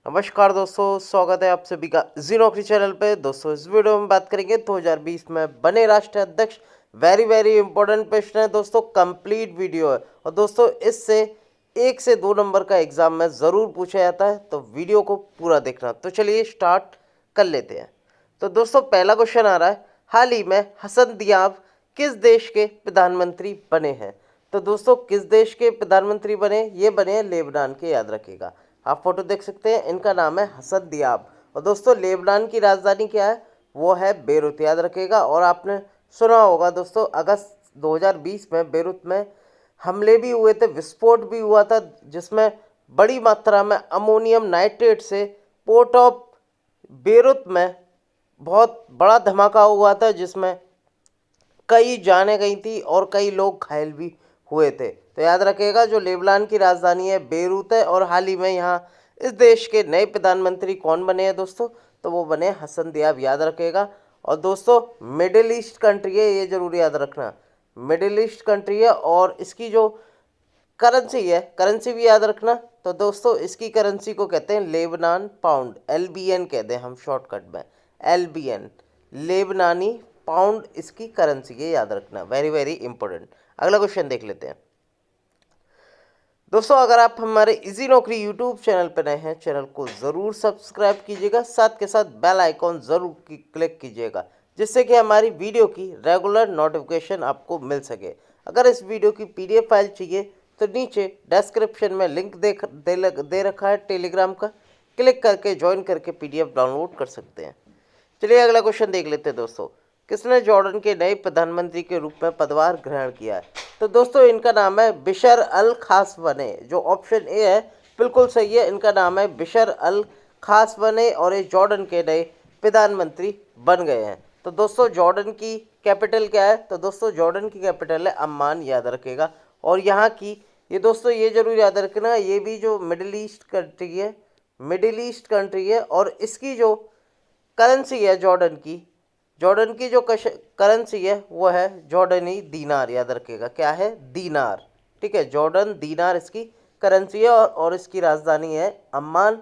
नमस्कार दोस्तों, स्वागत है आप सभी का जी नौकरी चैनल पे। दोस्तों इस वीडियो में बात करेंगे 2020 में बने राष्ट्रीय अध्यक्ष। वेरी इंपॉर्टेंट प्रश्न है दोस्तों, कंप्लीट वीडियो है। और दोस्तों इससे 1 से 2 नंबर का एग्जाम में ज़रूर पूछा जाता है, तो वीडियो को पूरा देखना। तो चलिए स्टार्ट कर लेते हैं। तो दोस्तों पहला क्वेश्चन आ रहा है, हाल ही में हसन दियाब किस देश के प्रधानमंत्री बने हैं? तो दोस्तों किस देश के प्रधानमंत्री बने? ये बने हैं लेबनान के, याद रखिएगा। आप फोटो देख सकते हैं, इनका नाम है हसन दियाब। और दोस्तों लेबनान की राजधानी क्या है? वो है बेरूत, याद रखिएगा। और आपने सुना होगा दोस्तों, अगस्त 2020 में बेरूत में हमले भी हुए थे, विस्फोट भी हुआ था, जिसमें बड़ी मात्रा में अमोनियम नाइट्रेट से पोर्ट ऑफ बेरूत में बहुत बड़ा धमाका हुआ था, जिसमें कई जानें गई थी और कई लोग घायल भी हुए थे। तो याद रखिएगा, जो लेबनान की राजधानी है बेरूत है। और हाल ही में यहाँ इस देश के नए प्रधानमंत्री कौन बने हैं दोस्तों? तो वो बने हसन दियाब, याद रखिएगा। और दोस्तों मिडिल ईस्ट कंट्री है, ये जरूर याद रखना, मिडिल ईस्ट कंट्री है। और इसकी जो करेंसी है, करेंसी भी याद रखना। तो दोस्तों इसकी करेंसी को कहते हैं लेबनान पाउंड, LBN कहते हैं हम शॉर्टकट में, LBN, लेबनानी पाउंड इसकी करेंसी है, याद रखना। Very important. अगला क्वेश्चन देख लेते हैं दोस्तों। अगर आप हमारे इजी नौकरी यूट्यूब चैनल पर नए हैं, चैनल को ज़रूर सब्सक्राइब कीजिएगा, साथ के साथ बेल आइकॉन ज़रूर क्लिक कीजिएगा, जिससे कि हमारी वीडियो की रेगुलर नोटिफिकेशन आपको मिल सके। अगर इस वीडियो की PDF फाइल चाहिए तो नीचे डिस्क्रिप्शन में लिंक दे रखा है टेलीग्राम का, क्लिक करके ज्वाइन करके PDF डाउनलोड कर सकते हैं। चलिए अगला क्वेश्चन देख लेते हैं दोस्तों, किसने जॉर्डन के नए प्रधानमंत्री के रूप में पदभार ग्रहण किया है? तो दोस्तों इनका नाम है बिशर अल खास बने, जो ऑप्शन ए है बिल्कुल सही है। इनका नाम है बिशर अल खास बने और ये जॉर्डन के नए प्रधानमंत्री बन गए हैं। तो दोस्तों जॉर्डन की कैपिटल क्या है? तो दोस्तों जॉर्डन की कैपिटल है अम्मान, याद रखेगा। और यहाँ की ये दोस्तों ये जरूर याद रखना, ये भी जो मिडिल ईस्ट कंट्री है, मिडिल ईस्ट कंट्री है। और इसकी जो करेंसी है जॉर्डन की जो करेंसी है वो है जॉर्डनी दीनार, याद रखिएगा। क्या है? दीनार, ठीक है। जॉर्डन दीनार इसकी करेंसी है। और इसकी राजधानी है अम्मान।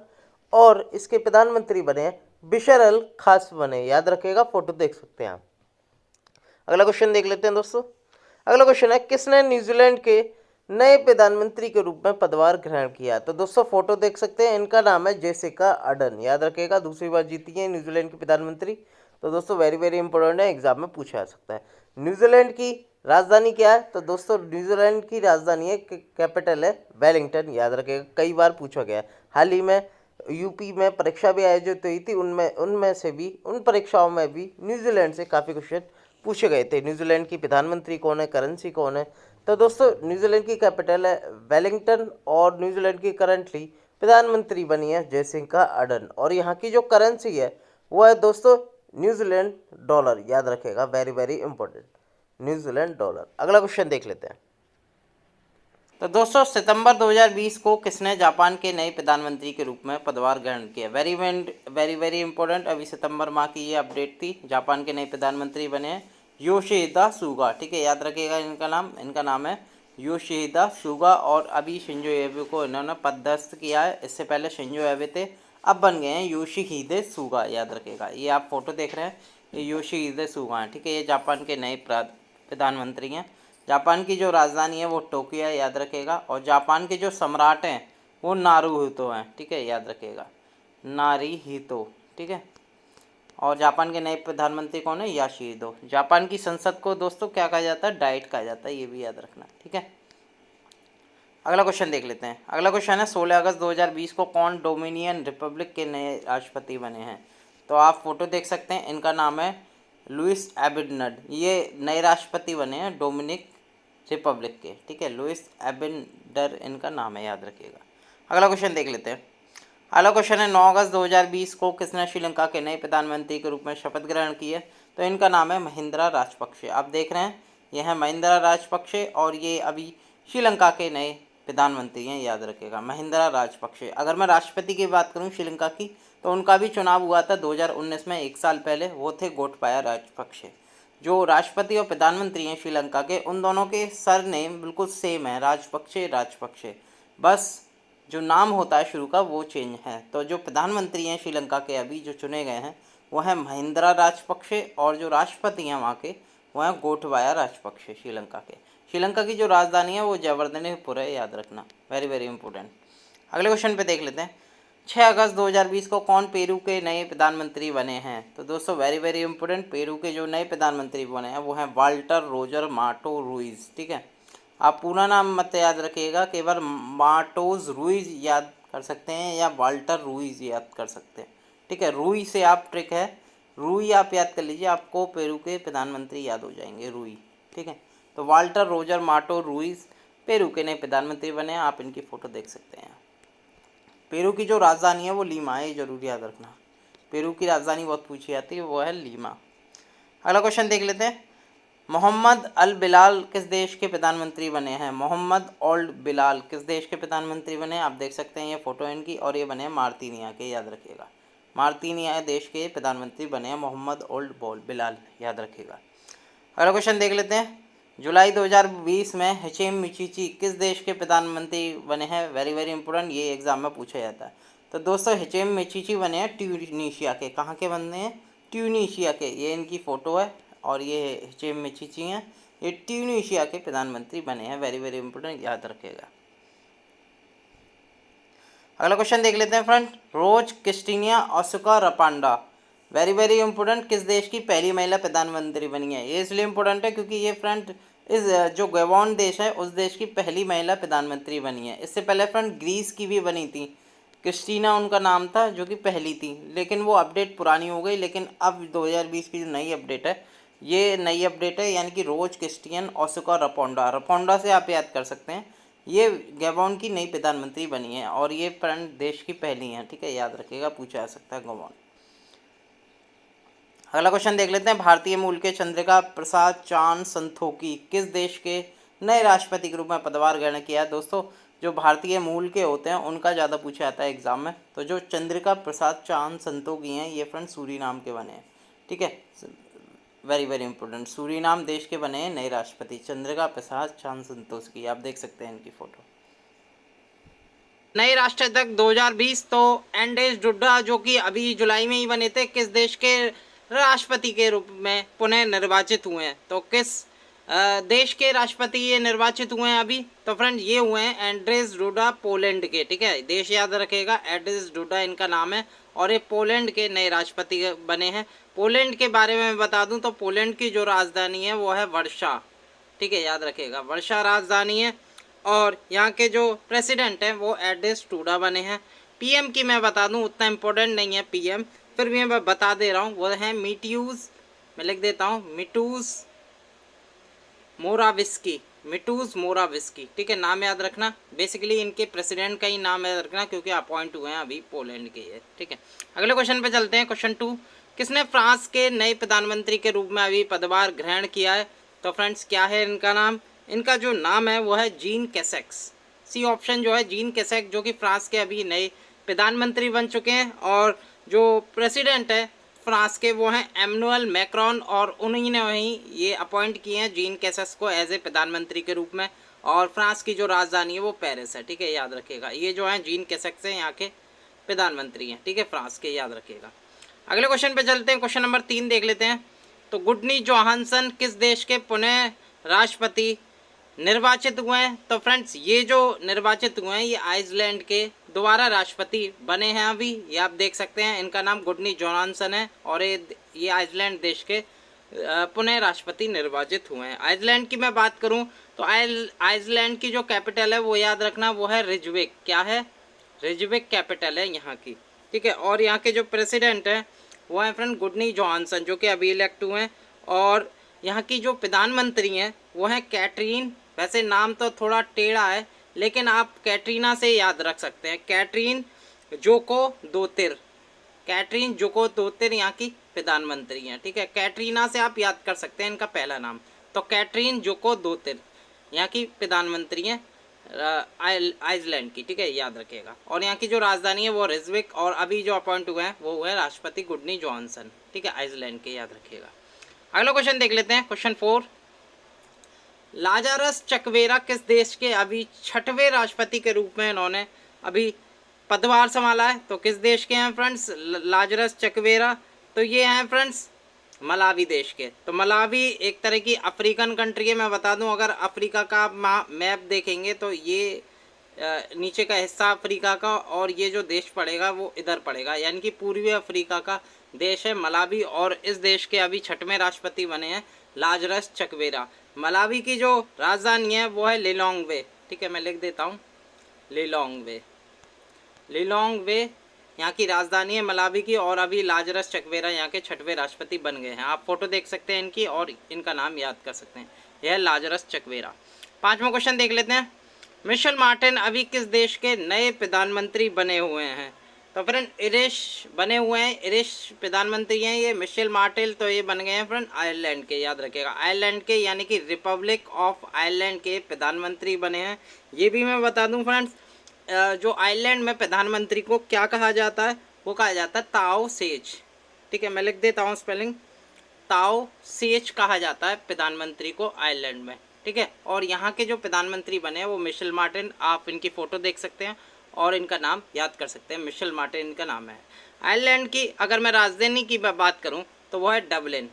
और इसके प्रधानमंत्री बने हैं बिशर अल खास बने, याद रखिएगा। फोटो देख सकते हैं आप। अगला क्वेश्चन देख लेते हैं दोस्तों। अगला क्वेश्चन है, किसने न्यूजीलैंड के नए प्रधानमंत्री के रूप में पदभार ग्रहण किया? तो दोस्तों फोटो देख सकते हैं, इनका नाम है जेसिका अर्डर्न, याद रखिएगा। दूसरी बार जीती है न्यूजीलैंड की प्रधानमंत्री। तो दोस्तों वेरी इंपॉर्टेंट है, एग्जाम में पूछा जा सकता है। न्यूजीलैंड की राजधानी क्या है? तो दोस्तों न्यूजीलैंड की राजधानी है, कैपिटल है वेलिंगटन, याद रखिएगा। कई बार पूछा गया है। हाल ही में यूपी में परीक्षा भी आयोजित हुई थी, उनमें उनमें से भी उन परीक्षाओं में भी न्यूजीलैंड से काफ़ी क्वेश्चन पूछे गए थे। न्यूजीलैंड की प्रधानमंत्री कौन है, करेंसी कौन है? तो दोस्तों न्यूजीलैंड की कैपिटल है वेलिंगटन। और न्यूजीलैंड की करंटली प्रधानमंत्री बनी है जेसिका अर्डर्न। और यहाँ की जो करेंसी है वो है दोस्तों न्यूजीलैंड डॉलर, याद रखेगा। Very important, New Zealand dollar. अगला क्वेश्चन देख लेते हैं। तो दोस्तों सितंबर 2020 को किसने जापान के नए प्रधानमंत्री के रूप में पदभार ग्रहण किया? Very important. अभी सितंबर माह की ये अपडेट थी। जापान के नए प्रधानमंत्री बने हैं योशिहिदा सुगा, ठीक है, याद रखिएगा इनका नाम है योशिहिदा सुगा। और अभी शिंजो एबे को इन्होंने पदस्थ किया है। इससे पहले शिंजो एबे थे, अब बन गए हैं योशिहिदे सुगा, याद रखिएगा। ये आप फोटो देख रहे हैं, ये योशिहिदे सुगा हैं, ठीक है। ये जापान के नए प्रधानमंत्री हैं। जापान की जो राजधानी है वो टोक्यो है, याद रखेगा। और जापान के जो सम्राट हैं वो नारुहितो हैं, ठीक है, याद रखेगा, नारुहितो, ठीक है। और जापान के नए प्रधानमंत्री कौन है? योशिहिदो। जापान की संसद को दोस्तों क्या कहा जाता है? डाइट कहा जाता है, ये भी याद रखना, ठीक है। अगला क्वेश्चन देख लेते हैं। अगला क्वेश्चन है, 16 अगस्त 2020 को कौन डोमिनियन रिपब्लिक के नए राष्ट्रपति बने हैं? तो आप फोटो देख सकते हैं, इनका नाम है लुइस एबिनडर। ये नए राष्ट्रपति बने हैं डोमिनिक रिपब्लिक के, ठीक है। लुइस एबिनडर इनका नाम है, याद रखिएगा। अगला क्वेश्चन देख लेते हैं। अगला क्वेश्चन है, 9 अगस्त 2020 को किसने श्रीलंका के नए प्रधानमंत्री के रूप में शपथ ग्रहण की है? तो इनका नाम है महिंद्रा राजपक्षे। आप देख रहे हैं, यह है महिंद्रा राजपक्षे और ये अभी श्रीलंका के नए प्रधानमंत्री हैं, याद रखिएगा, महिंद्रा राजपक्षे। अगर मैं राष्ट्रपति की बात करूं श्रीलंका की, तो उनका भी चुनाव हुआ था 2019 में, 1 साल पहले, वो थे गोटबाया राजपक्षे। जो राष्ट्रपति और प्रधानमंत्री हैं श्रीलंका के, उन दोनों के सरनेम बिल्कुल सेम है, राजपक्षे राजपक्षे। बस जो नाम होता है शुरू का वो चेंज है। तो जो प्रधानमंत्री हैं श्रीलंका के अभी जो चुने गए हैं वो हैं महिंद्रा राजपक्षे, और जो राष्ट्रपति हैं वहाँ के वो हैं गोटबाया राजपक्षे श्रीलंका के। श्रीलंका की जो राजधानी है वो जयवर्धनेपुर है, याद रखना, वेरी वेरी इंपॉर्टेंट। अगले क्वेश्चन पे देख लेते हैं। 6 अगस्त 2020 को कौन पेरू के नए प्रधानमंत्री बने हैं? तो दोस्तों वेरी वेरी इंपॉर्टेंट, पेरू के जो नए प्रधानमंत्री बने हैं वो हैं वाल्टर रोजर माटो रुइज। ठीक है, आप पूरा नाम मत याद रखिएगा, केवल मार्टोज रुइज याद कर सकते हैं या वाल्टर रुइज याद कर सकते हैं। ठीक है, रुई से आप ट्रिक है, रुई आप याद कर लीजिए, आपको पेरू के प्रधानमंत्री याद हो जाएंगे, रुई। ठीक है, तो वाल्टर रोजर मार्टो रुइज पेरू के नए प्रधानमंत्री बने हैं, आप इनकी फ़ोटो देख सकते हैं। पेरू की जो राजधानी है वो लीमा है, ये जरूर याद रखना। पेरू की राजधानी बहुत पूछी जाती है, वो है लीमा। अगला क्वेश्चन देख लेते हैं। मोहम्मद अल बिलाल किस देश के प्रधानमंत्री बने हैं? मोहम्मद ओल्ड बिलाल किस देश के प्रधानमंत्री बने हैं? आप देख सकते हैं ये फोटो इनकी, और ये बने हैं मार्तीनिया के, याद रखिएगा। मार्तीनिया देश के प्रधानमंत्री बने हैं मोहम्मद ओल्ड बिलाल, याद रखिएगा। अगला क्वेश्चन देख लेते हैं। जुलाई 2020 में हिचेम मिचिची किस देश के प्रधानमंत्री बने हैं? वेरी वेरी इंपॉर्टेंट, ये एग्जाम में पूछा जाता है। तो दोस्तों हिचेम मिचिची बने हैं ट्यूनीशिया के। कहाँ के बने हैं? ट्यूनीशिया के। ये इनकी फ़ोटो है और ये हिचेम मिचिची हैं, ये ट्यूनीशिया के प्रधानमंत्री बने हैं, वेरी वेरी इंपॉर्टेंट, याद रखिएगा। अगला क्वेश्चन देख लेते हैं फ्रेंड। रोज क्रिस्टीनिया ओसुका रपांडा, वेरी वेरी इंपॉर्टेंट, किस देश की पहली महिला प्रधानमंत्री बनी है? ये इसलिए इंपॉर्टेंट है क्योंकि ये फ्रेंड इस जो गवान देश है उस देश की पहली महिला प्रधानमंत्री बनी है। इससे पहले फ्रेंड ग्रीस की भी बनी थी, क्रिस्टीना उनका नाम था, जो कि पहली थी, लेकिन वो अपडेट पुरानी हो गई। लेकिन अब 2020 की जो नई अपडेट है, ये नई अपडेट है, यानी कि रोज क्रिस्टियन ओसुका रपोंडा। रपोंडा से आप याद कर सकते हैं, ये गवान की नई प्रधानमंत्री बनी है और ये फ्रेंड देश की पहली हैं। ठीक है, याद रखिएगा, पूछा जा सकता है गवान। अगला क्वेश्चन देख लेते हैं। भारतीय मूल के चंद्रिका प्रसाद चांद संतोखी किस देश के नए राष्ट्रपति के रूप में पदभार ग्रहण किया? दोस्तों जो भारतीय मूल के होते हैं उनका ज़्यादा पूछा जाता है एग्जाम में। तो जो चंद्रिका प्रसाद चांद संतोखी हैं ये फ्रेंड सूरीनाम के बने हैं। ठीक है, वेरी वेरी इंपॉर्टेंट, सूरीनाम देश के बने हैं नए राष्ट्रपति, चंद्रिका प्रसाद चांद संतोखी, आप देख सकते हैं इनकी फोटो। नए राष्ट्राध्यक्ष 2020 तो एंड्रेस डुड्डा, जो कि अभी जुलाई में ही बने थे, किस देश के राष्ट्रपति के रूप में पुनः निर्वाचित हुए हैं? तो किस देश के राष्ट्रपति ये निर्वाचित हुए हैं अभी? तो फ्रेंड ये हुए हैं एंड्रेस डुडा, पोलैंड के। ठीक है, देश याद रखेगा, एंड्रेस डुडा इनका नाम है और ये पोलैंड के नए राष्ट्रपति बने हैं। पोलैंड के बारे में बता दूं तो पोलैंड की जो राजधानी है वो है वर्षा। ठीक है, याद रखेगा, वर्षा राजधानी है। और यहाँ के जो प्रेसिडेंट हैं वो एंड्रेस डुडा बने हैं। पीएम की मैं बता दूं, उतना इम्पोर्टेंट नहीं है पीएम, फिर भी मैं बता दे रहा हूँ, वो है मिट्यूज, मैं लिख देता हूँ, मिटूज मोराविस्की, मिटूज मोराविस्की। ठीक है, नाम याद रखना, बेसिकली इनके प्रेसिडेंट का ही नाम याद रखना क्योंकि अपॉइंट हुए हैं अभी पोलैंड के ये। ठीक है, अगले क्वेश्चन पे चलते हैं। क्वेश्चन 2, किसने फ्रांस के नए प्रधानमंत्री के रूप में अभी पदभार ग्रहण किया है? तो फ्रेंड्स क्या है इनका नाम? इनका जो नाम है वो है जीन कैसेक्स। सी ऑप्शन जो है जीन कैसेक्स, जो कि फ्रांस के अभी नए प्रधानमंत्री बन चुके हैं। और जो प्रेसिडेंट है फ्रांस के वो हैं एमनुअल मैक्रॉन, और उन्हीं ने वहीं ये अपॉइंट किए हैं जीन कैसेक्स को एज ए प्रधानमंत्री के रूप में। और फ्रांस की जो राजधानी है वो पेरिस है। ठीक है, याद रखिएगा, ये जो है जीन कैसेक्स हैं यहाँ के प्रधानमंत्री हैं। ठीक है, फ्रांस के, याद रखिएगा। अगले क्वेश्चन पे चलते हैं। क्वेश्चन नंबर 3 देख लेते हैं। तो गुडनी जोहानसन किस देश के पुनः राष्ट्रपति निर्वाचित हुए हैं? तो फ्रेंड्स ये जो निर्वाचित हुए हैं ये आइसलैंड के दोबारा राष्ट्रपति बने हैं अभी, ये आप देख सकते हैं, इनका नाम गुडनी जोहानसन है और ये आइसलैंड देश के पुनः राष्ट्रपति निर्वाचित हुए हैं। आइसलैंड की मैं बात करूं तो आइसलैंड की जो कैपिटल है वो याद रखना, वो है रिजविक। क्या है? रिजविक कैपिटल है यहाँ की। ठीक है, और यहाँ के जो प्रेसिडेंट हैं वो हैं फ्रेंड गुडनी जोहानसन, जो कि अभी इलेक्ट हुए हैं। और यहाँ की जो प्रधानमंत्री हैं वो हैं कैटरीन, वैसे नाम तो थोड़ा टेढ़ा है लेकिन आप कैटरीना से याद रख सकते हैं, कैटरीन जोको दोतिर। कैटरीन जोको दोतिर यहाँ की प्रधानमंत्री हैं। ठीक है, कैटरीना से आप याद कर सकते हैं इनका पहला नाम। तो कैटरीन जोको दोतिर यहाँ की प्रधानमंत्री हैं आइसलैंड की। ठीक है, याद रखिएगा। और यहाँ की जो राजधानी है वो रिजविक, और अभी जो अपॉइंट हुए हैं वो हुए राष्ट्रपति गुडनी जोहानसन। ठीक है, आइसलैंड के, याद रखिएगा। अगला क्वेश्चन देख लेते हैं। क्वेश्चन 4, लाजारस चकवेरा किस देश के अभी 6वें राष्ट्रपति के रूप में इन्होंने अभी पदभार संभाला है। तो किस देश के हैं फ्रेंड्स लाजरस चकवेरा? तो ये हैं फ्रेंड्स मलावी देश के। तो मलावी एक तरह की अफ्रीकन कंट्री है। मैं बता दूं, अगर अफ्रीका का आप मैप देखेंगे तो ये नीचे का हिस्सा अफ्रीका का, और ये जो देश पड़ेगा वो इधर पड़ेगा, यानी कि पूर्वी अफ्रीका का देश है मलावी। और इस देश के अभी 6वें राष्ट्रपति बने हैं लाजरस चकवेरा। मलावी की जो राजधानी है वो है लिलोंगवे। ठीक है, मैं लिख देता हूँ लिलोंगवे। लिलोंगवे यहाँ की राजधानी है मलावी की, और अभी लाजरस चकवेरा यहाँ के 6वें राष्ट्रपति बन गए हैं। आप फोटो देख सकते हैं इनकी और इनका नाम याद कर सकते हैं। यह लाजरस चकवेरा। 5वां क्वेश्चन देख लेते हैं। मिशेल मार्टिन अभी किस देश के नए प्रधानमंत्री बने हुए हैं? तो फ्रेंड इरिश बने हुए हैं, इरिश प्रधानमंत्री हैं ये मिशेल मार्टिन। तो ये बन गए हैं फ्रेंड आयरलैंड के, याद रखिएगा आयरलैंड के, यानी कि रिपब्लिक ऑफ आयरलैंड के प्रधानमंत्री बने हैं। ये भी मैं बता दूं फ्रेंड्स, जो आयरलैंड में प्रधानमंत्री को क्या कहा जाता है? वो कहा जाता है ताओ सेज। ठीक है, मैं लिख देता हूँ स्पेलिंग, ताओ सेज कहा जाता है प्रधानमंत्री को आयरलैंड में। ठीक है, और यहाँ के जो प्रधानमंत्री बने हैं वो मिशेल मार्टिन। आप इनकी फ़ोटो देख सकते हैं और इनका नाम याद कर सकते हैं, मिशेल मार्टिन इनका नाम है। आयरलैंड की अगर मैं राजधानी की बात करूँ तो वो है डबलिन।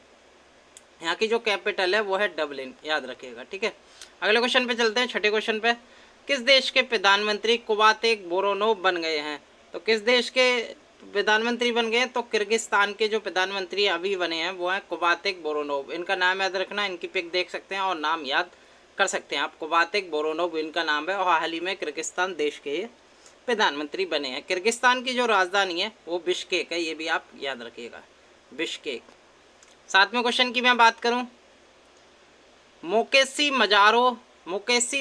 यहाँ की जो कैपिटल है वो है डबलिन, याद रखिएगा। ठीक है, अगले क्वेश्चन पे चलते हैं। 6ठे क्वेश्चन पे, किस देश के प्रधानमंत्री कुवातेक बोरोनोव बन गए हैं? तो किस देश के प्रधानमंत्री बन गए हैं? तो किर्गिस्तान के जो प्रधानमंत्री अभी बने हैं वो हैं कुवातेक बोरोनोव। इनका नाम याद रखना, इनकी पिक देख सकते हैं और नाम याद कर सकते हैं आप। कुवातेक बोरोनोव इनका नाम है, और हाल ही में किर्गिस्तान देश के प्रधानमंत्री बने हैं। किर्गिस्तान की जो राजधानी है वो बिश्केक है, ये भी आप याद रखिएगा, बिश्केक। 7वें क्वेश्चन की मैं बात करूं, मोकेसी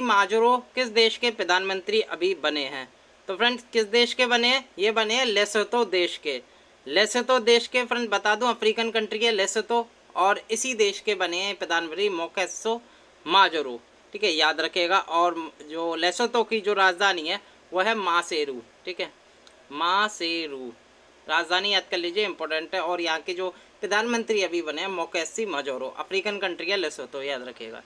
माजरो किस देश के प्रधानमंत्री अभी बने हैं? तो फ्रेंड्स किस देश के बने हैं? ये बने हैं लेसोतो देश के। लेसोतो देश के फ्रेंड बता दूं अफ्रीकन कंट्री है लेसोतो, और इसी देश के बने हैं प्रधानमंत्री मोकेसो माजरो। ठीक है, याद रखिएगा। और जो लेसोतो की जो राजधानी है वह है मासेरू। ठीक है, मासेरू राजधानी याद कर लीजिए, इंपॉर्टेंट है। और यहाँ के जो प्रधानमंत्री अभी बने हैं मोकेसी माजोरो, अफ्रीकन कंट्री है लेसोतो, याद रखिएगा।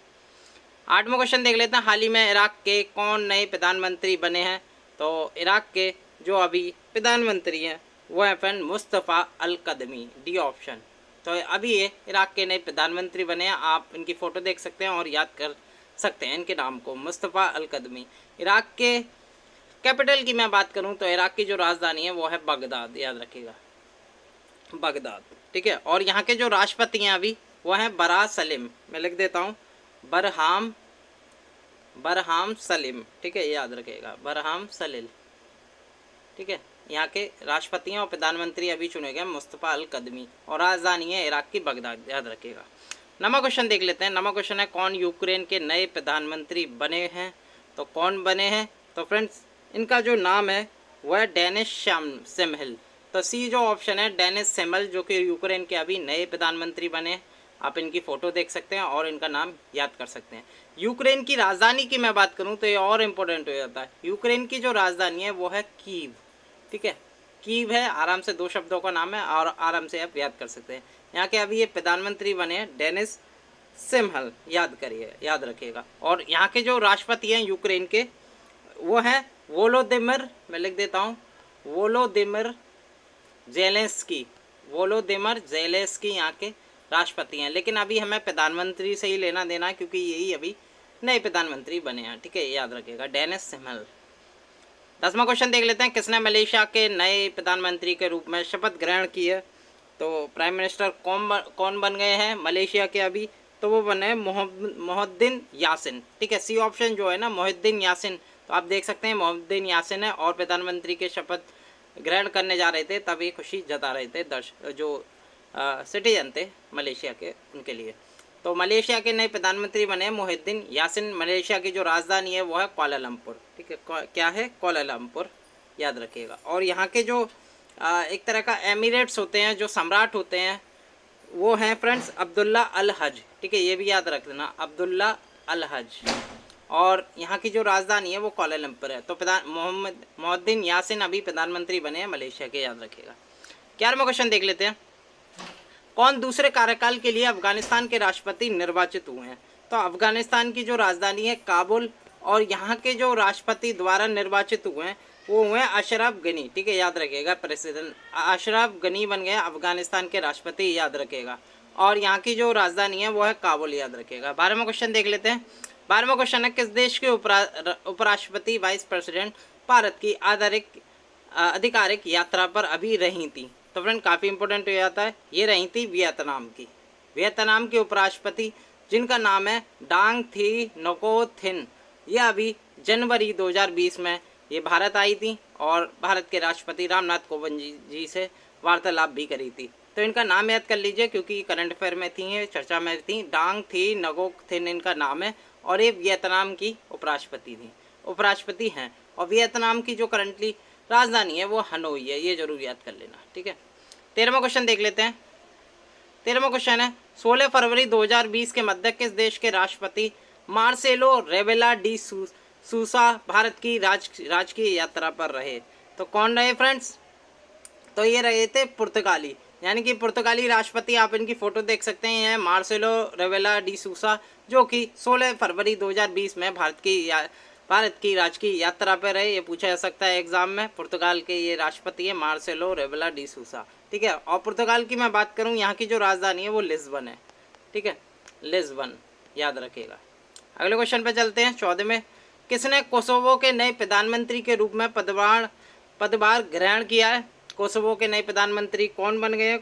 8वां क्वेश्चन देख लेते हैं। हाल ही में इराक के कौन नए प्रधानमंत्री बने हैं? तो इराक के जो अभी प्रधानमंत्री हैं वो है फ्रेंड मुस्तफ़ा अल कदमी, डी ऑप्शन। तो अभी ये इराक के नए प्रधानमंत्री बने हैं। आप इनकी फ़ोटो देख सकते हैं और याद कर सकते हैं इनके नाम को, मुस्तफ़ा अल कदमी। इराक के कैपिटल की मैं बात करूं तो इराक की जो राजधानी है वो है बगदाद, याद रखिएगा, बगदाद। ठीक है, और यहाँ के जो राष्ट्रपति हैं अभी वो हैं बरा सलीम। मैं लिख देता हूँ बरहाम सलीम। ठीक है, याद रखिएगा, बरहाम सलील। ठीक है, यहाँ के राष्ट्रपति हैं और प्रधानमंत्री अभी चुने गए मुस्तफ़ा अल कदमी, और राजधानी है इराक की बगदाद, याद रखिएगा। 9वां क्वेश्चन देख लेते हैं। 9वां क्वेश्चन है, कौन यूक्रेन के नए प्रधानमंत्री बने हैं? तो कौन बने हैं? तो फ्रेंड्स इनका जो नाम है वह है डेनिस सेमहल। तो सी जो ऑप्शन है डेनिस सेमहल, जो कि यूक्रेन के अभी नए प्रधानमंत्री बने हैं। आप इनकी फ़ोटो देख सकते हैं और इनका नाम याद कर सकते हैं। यूक्रेन की राजधानी की मैं बात करूं तो ये और इम्पोर्टेंट हो जाता है। यूक्रेन की जो राजधानी है वो है कीव। ठीक है, कीव है, आराम से 2 शब्दों का नाम है और आराम से आप याद कर सकते हैं। यहाँ के अभी ये प्रधानमंत्री बने हैं डेनिस सेमहल, याद करिए, याद रखिएगा। और यहाँ के जो राष्ट्रपति हैं यूक्रेन के वो हैं वोलोदिमिर, मैं लिख देता हूँ, वोलोदिमिर जेलेंस्की। वोलोदिमिर जेलेंस्की यहाँ के राष्ट्रपति हैं। लेकिन अभी हमें प्रधानमंत्री से ही लेना देना है क्योंकि यही अभी नए प्रधानमंत्री बने हैं। ठीक है, याद रखिएगा, डेनिस सेमहल। 10वां क्वेश्चन देख लेते हैं। किसने मलेशिया के नए प्रधानमंत्री के रूप में शपथ ग्रहण की है? तो प्राइम मिनिस्टर कौन बन गए हैं मलेशिया के अभी? तो वो बने मोहिद्दीन यासिन। ठीक है, सी ऑप्शन जो है ना मोहिद्दीन यासिन, तो आप देख सकते हैं मोहिद्दीन यासिन है और प्रधानमंत्री के शपथ ग्रहण करने जा रहे थे, तभी खुशी जता रहे थे जो सिटीजन थे मलेशिया के, उनके लिए। तो मलेशिया के नए प्रधानमंत्री बने मोहिद्दीन यासिन। मलेशिया की जो राजधानी है वो है कुआलालंपुर। ठीक है, क्या है? कुआलालंपुर, याद रखिएगा। और यहाँ के जो एक तरह का एमिरेट्स होते हैं, जो सम्राट होते हैं, वो हैं फ्रेंड्स अब्दुल्ला अल हज। ठीक है, ये भी याद रखना, अब्दुल्ला अल हज। और यहाँ की जो राजधानी है वो कुआलालंपुर है। तो मोहिद्दीन यासिन अभी प्रधानमंत्री बने हैं मलेशिया के, याद रखिएगा। 11वां क्वेश्चन देख लेते हैं। कौन दूसरे कार्यकाल के लिए अफगानिस्तान के राष्ट्रपति निर्वाचित हुए हैं? तो अफगानिस्तान की जो राजधानी है काबुल, और यहाँ के जो राष्ट्रपति द्वारा निर्वाचित हुए हैं वो हुए अशरफ गनी, ठीक है, याद रखिएगा। प्रेसिडेंट अशरफ गनी बन गए अफगानिस्तान के राष्ट्रपति, याद रखिएगा। और यहाँ की जो राजधानी है वो है काबुल, याद रखिएगा। 12वां क्वेश्चन देख लेते हैं। 12वां क्वेश्चन है, किस देश के उपराष्ट्रपति वाइस प्रेसिडेंट भारत की आधिकारिक यात्रा पर अभी रही थी? तो फ्रेंड काफ़ी इंपॉर्टेंट हो जाता है, ये रही थी वियतनाम की। वियतनाम के उपराष्ट्रपति जिनका नाम है डांग थी नकोथिन, यह अभी जनवरी 2020 में ये भारत आई थी और भारत के राष्ट्रपति रामनाथ कोविंद जी से वार्तालाप भी करी थी। तो इनका नाम याद कर लीजिए क्योंकि करंट अफेयर में थी, ये चर्चा में थी। डांग थी नगोक थिन इनका नाम है और ये वियतनाम की उपराष्ट्रपति हैं। और वियतनाम की जो करंटली राजधानी है वो हनोई है, ये जरूर याद कर लेना, ठीक है। 13वां क्वेश्चन देख लेते हैं। 13वां क्वेश्चन है, 16 फरवरी 2020 के मध्य किस देश के राष्ट्रपति मार्सेलो रेवेला डी सूसा भारत की राजकीय यात्रा पर रहे? तो कौन रहे फ्रेंड्स? तो ये रहे थे पुर्तगाली, यानी कि पुर्तगाली राष्ट्रपति, आप इनकी फ़ोटो देख सकते हैं, मार्सेलो रेवेला डी सूसा, जो कि 16 फरवरी 2020 में भारत की राजकीय यात्रा पर रहे। ये पूछा जा सकता है एग्जाम में। पुर्तगाल के ये राष्ट्रपति है मार्सेलो रेवेला डी सूसा, ठीक है। और पुर्तगाल की मैं बात करूँ, यहाँ की जो राजधानी है वो लिस्बन है, ठीक है, लिस्बन, याद रखिएगा। अगले क्वेश्चन पे चलते हैं। 14 में, किसने कोसोवो के नए प्रधानमंत्री के रूप में पदभार ग्रहण किया है? कोसोवो के नए प्रधानमंत्री कौन बन गए हैं?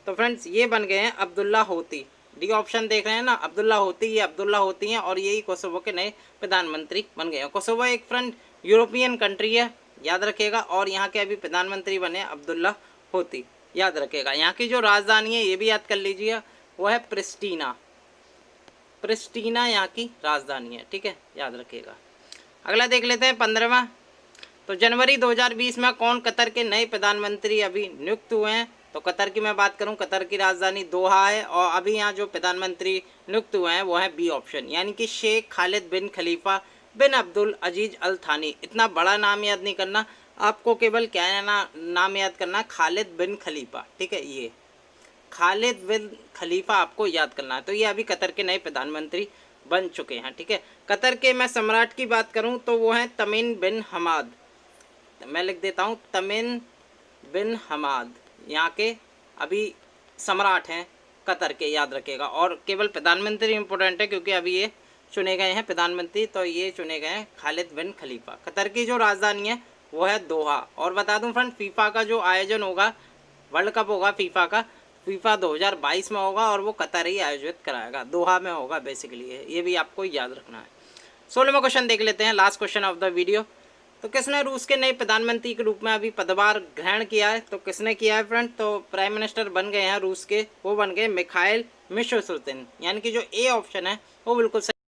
तो फ्रेंड्स ये बन गए हैं अब्दुल्ला होती। डी ऑप्शन देख रहे हैं ना, अब्दुल्ला होती, ये अब्दुल्ला होती हैं और यही कोसोवो के नए प्रधानमंत्री बन गए हैं। कोसोवो एक फ्रेंड यूरोपियन कंट्री है, याद रखिएगा। और यहाँ के अभी प्रधानमंत्री बने अब्दुल्ला होती, याद रखिएगा। यहाँ की जो राजधानी है ये भी याद कर लीजिए, वो है प्रिस्टीना। प्रिस्टीना यहाँ की राजधानी है, ठीक है, याद रखिएगा। अगला देख लेते हैं 15वां। तो जनवरी 2020 में कौन कतर के नए प्रधानमंत्री अभी नियुक्त हुए हैं? तो कतर की मैं बात करूं, कतर की राजधानी दोहा है और अभी यहाँ जो प्रधानमंत्री नियुक्त हुए हैं वो है बी ऑप्शन, यानी कि शेख खालिद बिन खलीफा बिन अब्दुल अजीज अल थानी। इतना बड़ा नाम याद नहीं करना आपको, केवल क्या है ना, नाम याद करना खालिद बिन खलीफा, ठीक है, ये खालिद बिन खलीफा आपको याद करना है। तो ये अभी कतर के नए प्रधानमंत्री बन चुके हैं, ठीक है। कतर के मैं सम्राट की बात करूं तो वो हैं तमीम बिन हमाद, मैं लिख देता हूं तमीम बिन हमाद, यहाँ के अभी सम्राट हैं कतर के, याद रखिएगा। और केवल प्रधानमंत्री इंपॉर्टेंट है क्योंकि अभी ये चुने गए हैं प्रधानमंत्री, तो ये चुने गए हैं खालिद बिन खलीफा। कतर की जो राजधानी है वो है दोहा। और बता दूं फ्रेंड, फीफा का जो आयोजन होगा, वर्ल्ड कप होगा फीफा का, फीफा 2022 में होगा और वो कतर ही आयोजित कराएगा, दोहा में होगा बेसिकली, ये भी आपको याद रखना है। 16वां क्वेश्चन देख लेते हैं, last question of the video. तो किसने रूस के नए प्रधानमंत्री के रूप में अभी पदभार ग्रहण किया है? तो किसने किया है फ्रेंड? तो प्राइम मिनिस्टर बन गए हैं रूस के, वो बन गए मिखाइल मिशोसुतिन, यानी कि जो ए ऑप्शन है वो बिल्कुल